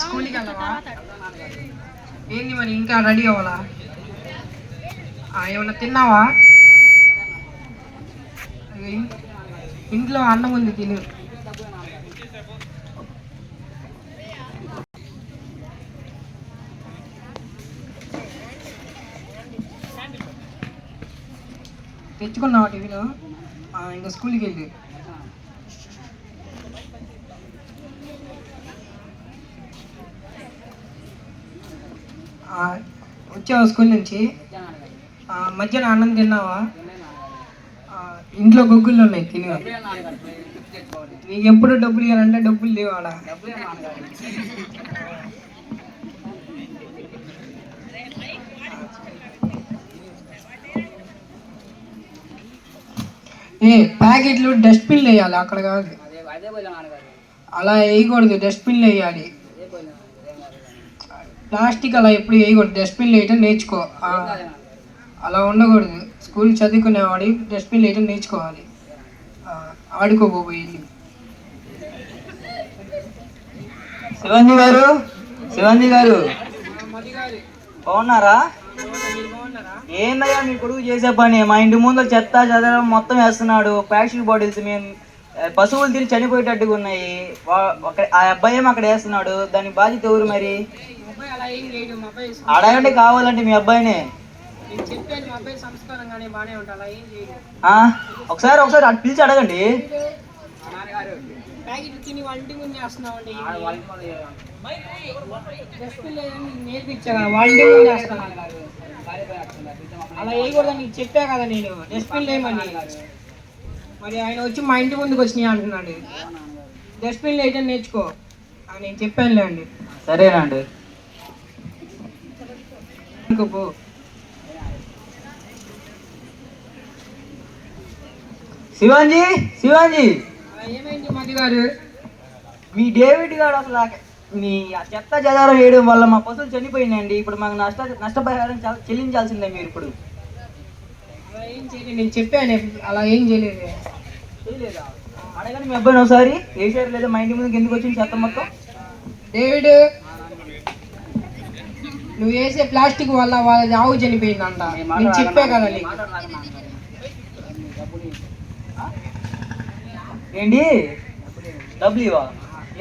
స్కూల్కి వెళ్ళవా? ఏంది మరి ఇంకా రెడీ అవ్వాలా? ఏమన్నా తిన్నావా? ఇంట్లో అన్నం ఉంది, తిను. తెచ్చుకున్నావా టిఫిన్? ఇంకా స్కూల్కి వెళ్ళి వచ్చావా స్కూల్ నుంచి? మధ్యాహ్నం అన్నం తిన్నావా? ఇంట్లో గొగ్గులు ఉన్నాయి, తిని. నీకు ఎప్పుడు డబ్బులు ఇవ్వాలంటే డబ్బులు లేవాడా? ప్యాకెట్లు డస్ట్బిన్లు వేయాలి, అక్కడ కాదు. అలా వేయకూడదు, డస్ట్బిన్లు వేయాలి. ప్లాస్టిక్ అలా ఎప్పుడు వేయకూడదు, డస్ట్బిన్లు వేయటం నేర్చుకో. అలా ఉండకూడదు. స్కూల్ చదువుకునేవాడి డస్ట్బిన్లు వేయటం నేర్చుకోవాలి. ఆడుకోబోయి. శివాంజీ గారు బాగున్నారా? ఏందయ్యా మీ కొడుకు చేసే పని? మా ఇంటి ముందు చెత్త చెదరం మొత్తం వేస్తున్నాడు. ప్లాస్టిక్ బాటిల్స్ మేము పశువులు తిని చనిపోయేటట్టుగా ఉన్నాయి. ఆ అబ్బాయి ఏమో అక్కడ వేస్తున్నాడు. దానికి బాధ్యత ఎవరు మరి? అడగండి కావాలంటే మీ అబ్బాయినే. ఒకసారి అటు పిలిచి అడగండి. అలా వేయకూడదు నీకు చెప్పా కదా నేను, డస్ట్బిన్ లేమని. మరి ఆయన వచ్చి మా ఇంటి ముందుకు వచ్చినాయి అంటున్నాడు. డస్ట్బిన్ వేయటం నేర్చుకో నేను చెప్పానులే అండి. సరేనండి. పో. శివాంజీ ఏమైంది మధు గారు? మీ డేవిడ్ గారు అసలు మీ చెత్త చెదారం వేయడం వల్ల మా పశువులు చనిపోయినాయండి. ఇప్పుడు మాకు నష్టపరిహారం చెల్లించాల్సిందే మీరు. ఇప్పుడు అలా ఏం చేయలేదు, నేను చెప్పాను. అలా ఏం చేయలేదా? అడగండి మీ అబ్బాయిని ఒకసారి. వేసారు లేదా? మా ఇంటి ముందుకు ఎందుకు వచ్చింది చెత్త మొత్తం? డేవిడ్, నువ్వు వేసే ప్లాస్టిక్ వల్ల వాళ్ళ ఆవు చనిపోయిందంట. నేను చెప్పా కదా నీకు. ఏంటి డబ్బులు ఇవా?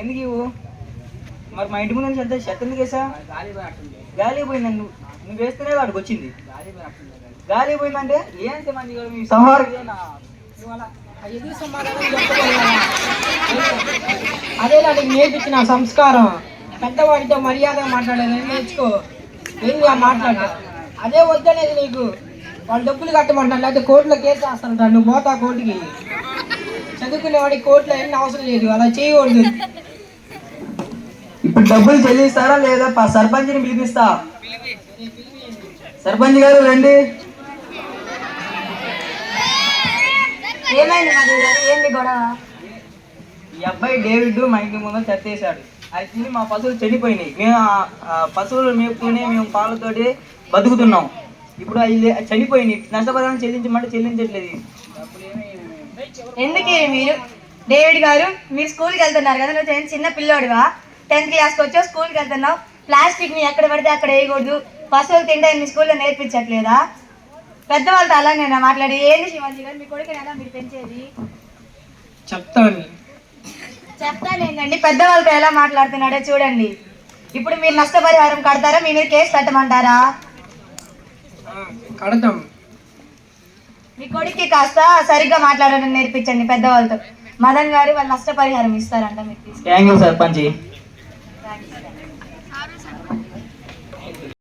ఎందుకు ఇవ్వు? మరి మా ఇంటి ముందు చెత్త ఎందుకు వేసా? గాలి పోయిందండి. నువ్వు వేస్తేనే వాడికి వచ్చింది. గాలి పోయిందంటే ఏంటి మంది మీ సంహారం? అదే నాకు నేర్పించిన సంస్కారం. పెద్దవాడితో మర్యాదగా మాట్లాడేదని నేర్చుకో. ఏంగా మాట్లాడ? అదే వద్దనేది నీకు. వాళ్ళు డబ్బులు కట్టమంటారు, లేకపోతే కోర్టులో కేసు వేస్తానంటారు. నువ్వు పోతా కోర్టుకి. చదువుకునేవాడికి కోర్టులో ఏమీ అవసరం లేదు. అలా చేయకూడదు. ఇప్పుడు డబ్బులు చెల్లిస్తారా లేదా? సర్పంచ్ని పిలిపిస్తా. సర్పంచ్ గారు రండి. ఏమైంది మరి? ఏంది గొడవ? ఈ అబ్బాయి డేవిడ్ మా ఇంటి ముందు చెత్తేసాడు. అది తిని మా పశువులు చనిపోయినాయి. మేము పశువులు మేపుతూనే మేము పాలతోటి బతుకుతున్నాం. ఇప్పుడు అవి చనిపోయినాయి. నష్టపరిహారం చెల్లించమంటే చెల్లించట్లేదు. ఎందుకే మీరు? డేవిడ్ గారు, మీరు స్కూల్కి వెళ్తున్నారు కదా, నువ్వు చిన్న పిల్లోడివా? 10th క్లాస్కి వచ్చావు, స్కూల్కి వెళ్తున్నావు. ప్లాస్టిక్ని ఎక్కడ పడితే అక్కడ వేయకూడదు, పశువులు తింటే మీ స్కూల్లో నేర్పించట్లేదా? పెద్దవాళ్ళతో అలా నేను మాట్లాడి. ఏంది శివాజీ గారు, మీ కొడుకుని ఎలా మీరు పెంచేది? చెప్తానేంటండి, పెద్దవాళ్ళతో ఎలా మాట్లాడుతున్నాడో చూడండి. ఇప్పుడు మీరు నష్టపరిహారం కడతారా? మీ మీద కేసు పెట్టమంటారా? కడతాం. మీ కొడుక్కి కాస్త సరిగ్గా మాట్లాడడం నేర్పించండి పెద్దవాళ్ళతో. మదన్ గారు వాళ్ళు నష్టపరిహారం ఇస్తారంట మీకు. Thank you sarpanch.